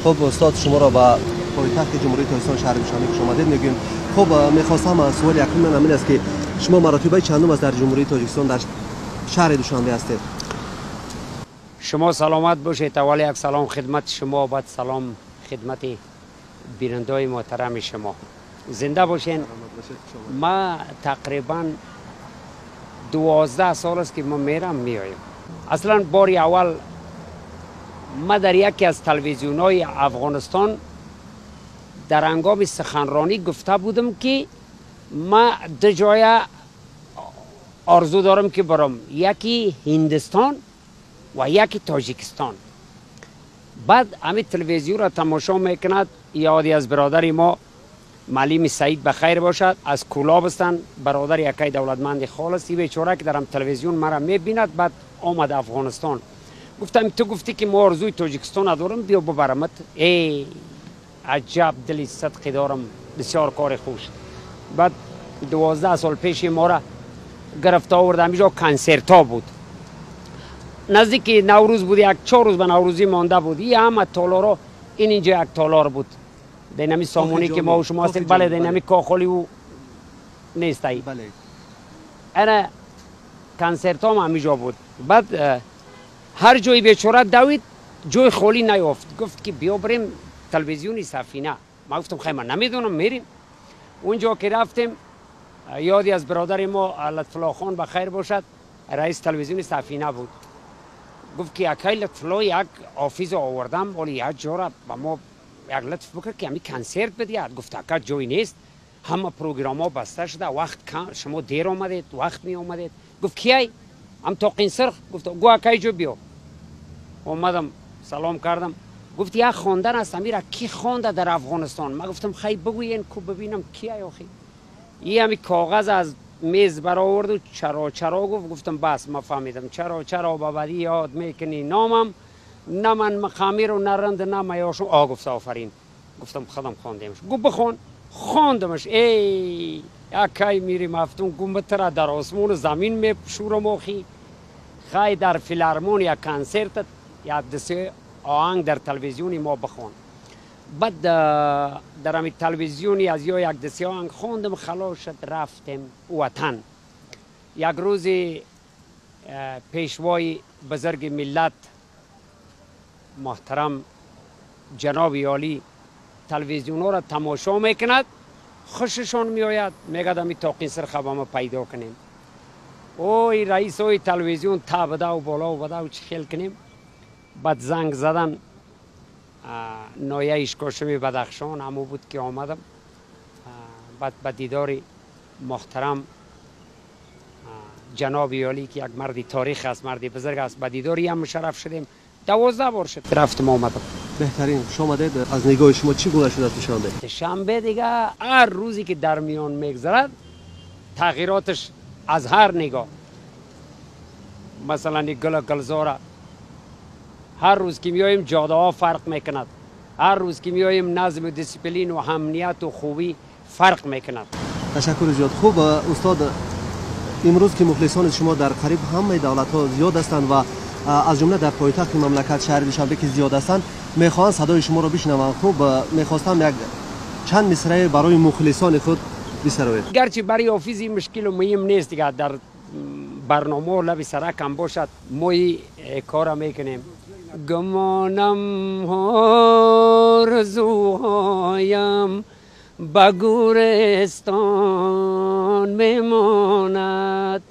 خب استاد شما را به پایتخت جمهوری تاجیکستان شهر دوشنبه خوش آمدید میگیم. خب میخواستم سوال یکم من است که شما مراتبه چندم از در جمهوری تاجیکستان در شهر دوشنبه هستید؟ شما سلامت باشید. اول یک سلام خدمت شما، بعد سلام خدمت بیننده‌های محترم شما. زنده باشین. ما تقریبا 12 سال است که ما میایم. اصلا باری اول ما در یکی از تلویزیون‌های افغانستان در هنگام سخنرانی گفته بودم که ما دو جای آرزو دارم که برم، یکی هندستان و یکی تاجیکستان. بعد همین تلویزیون را تماشا میکند، یادی از برادر ما معلم سعید بخیر باشد، از کولاب هستند، برادر یکی دولتمند خالص، بیچاره که در هم تلویزیون مرا میبیند. بعد آمد افغانستان، گفتم تو گفتی که ما آرزوی تاجیکستان دارم، بیا ببرمت. ای عجب دلی صدقی دارم، بسیار کار خوش. بعد 12 سال پیش ما را گرفته آورد، همینجا کنسرتا بود، نزدیک نوروز بود، یک 4 روز به نوروزی مانده بود. این همه تالارا، اینجا یک تالار بود دینامی سامونی که ما و شما هستیم. بله دینامی کاخالی و نیست ای. بله انا کنسرت هم همینجا بود. بعد هر جای بیچاره دوید جای خالی نیافت، گفت که بیا بریم تلویزیونی سفینه. ما گفتم خیلی من نمیدونم، میریم. اونجا که رفتیم، یادی از برادر ما لطف الله خان بخیر باشد، رئیس تلویزیون سفینه بود. گفت که اکی لطف الله یک آفیز آوردم، ولی یک جا را با ما یک لطف بکر که همی کنسرت بدید. گفت اکی جای نیست، همه پروگرام ها بسته شده، وقت کم، شما دیر آمدید، وقت می آمدید. گفت کی؟ هم تا قنصر. گفت گو اکی جو بیا. اومدم سلام کردم، گفت یک خواندن است، امیره کی خوانده در افغانستان؟ من گفتم خیلی بگوین کو ببینم کیه آخی. این همی کاغذ از میز برآورد و چرا گفتم بس ما فهمیدم چرا بابدی یاد میکنی نامم، نه من مقامی رو نرند نه میاشم. گفت آفرین. گفتم خودم خواندمش. گفت بخون. خواندمش. ای یکی میریم هفتم گمبت را در آسمون زمین میپشورم آخی. خیلی در فیلارمون یک کنسرت یک دسه آهنگ در تلویزیونی ما بخون. بعد در همین تلویزیونی از یک دسته آهنگ خوندم، خلاص شد رفتم وطن. یک روز پیشوای بزرگ ملت محترم جناب عالی تلویزیون را تماشا میکند، خوششان میآید، میگه دمی تا قنصر خبر پیدا کنیم. اوی رئیس اوی تلویزیون تا بده و بالا و بده و چه خیل کنیم. بعد زنگ زدن نایه اشکاشمی بدخشان همو بود که آمدم. بعد به دیدار محترم جناب عالی که یک مردی تاریخ است، مردی بزرگ است، به دیداری هم مشرف شدیم. 12 بار شد رفتم آمدم. بهترین شما دید از نگاه شما چی گونه شده دوشنبه؟ شنبه دیگه هر روزی که در میان میگذرد تغییراتش از هر نگاه. مثلا گلزاره هر روز که میایم جاده ها فرق میکند، هر روز که میایم نظم و دیسیپلین و امنیت و خوبی فرق میکند. تشکر زیاد. خوب استاد، امروز که مخلصان شما در قریب همه دولت ها زیاد هستند و از جمله در پایتخت مملکت شهر دوشنبه که زیاد هستند، میخواهند صدای شما را بشنوند. خوب میخواستم یک چند مصرع برای مخلصان خود بسرایید. گرچه برای آفیزی مشکل و مهم نیست دیگه، در برنامه لب سرک هم باشد ما کار میکنیم. گمانم آرزوهایم به گورستان میماند،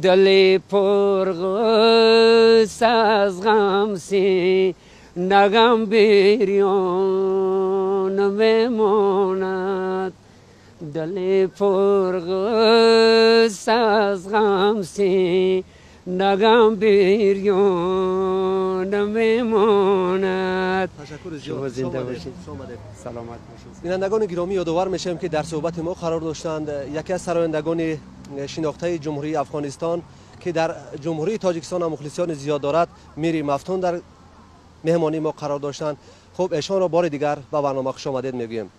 دل پرغصه از غم سی نگم بریان میماند، دل پرغصه از غم سی نگم بریان میماند. تشکر زیاد. زنده باشید. سلامت باشید. بینندگان گرامی، یادآور میشم که در صحبت ما قرار داشتند یکی از سرایندگان شناخته جمهوری افغانستان که در جمهوری تاجیکستان هم مخلصان زیاد دارد، میری مفتون در مهمانی ما قرار داشتند. خب ایشان را بار دیگر به برنامه خوش آمدید میگویم.